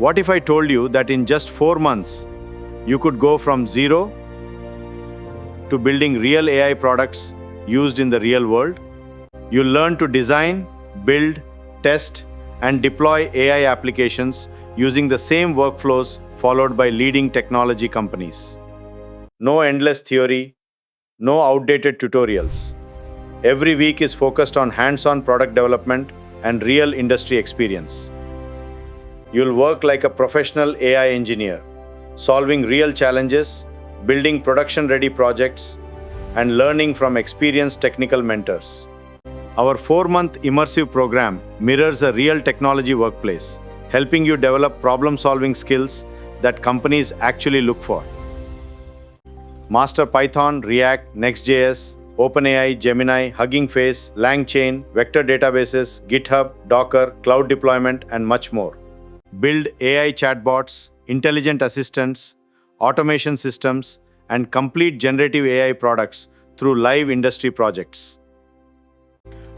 What if I told you that in just 4 months, you could go from zero to building real AI products used in the real world? You'll learn to design, build, test, and deploy AI applications using the same workflows followed by leading technology companies. No endless theory, no outdated tutorials. Every week is focused on hands-on product development and real industry experience. You'll work like a professional AI engineer, solving real challenges, building production-ready projects, and learning from experienced technical mentors. Our 4-month immersive program mirrors a real technology workplace, helping you develop problem-solving skills that companies actually look for. Master Python, React, Next.js, OpenAI, Gemini, Hugging Face, LangChain, vector databases, GitHub, Docker, cloud deployment, and much more. Build AI chatbots, intelligent assistants, automation systems, and complete generative AI products through live industry projects.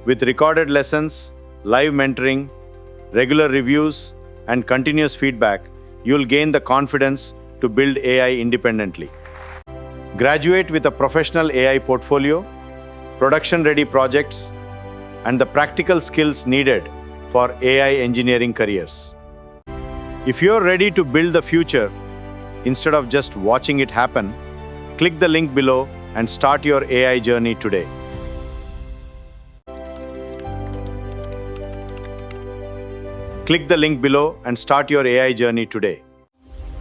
With recorded lessons, live mentoring, regular reviews, and continuous feedback, you'll gain the confidence to build AI independently. Graduate with a professional AI portfolio, production-ready projects, and the practical skills needed for AI engineering careers. If you're ready to build the future, instead of just watching it happen, click the link below and start your AI journey today. Click the link below and start your AI journey today.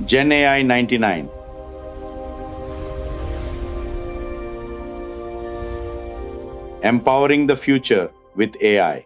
Gen AI 99. Empowering the future with AI.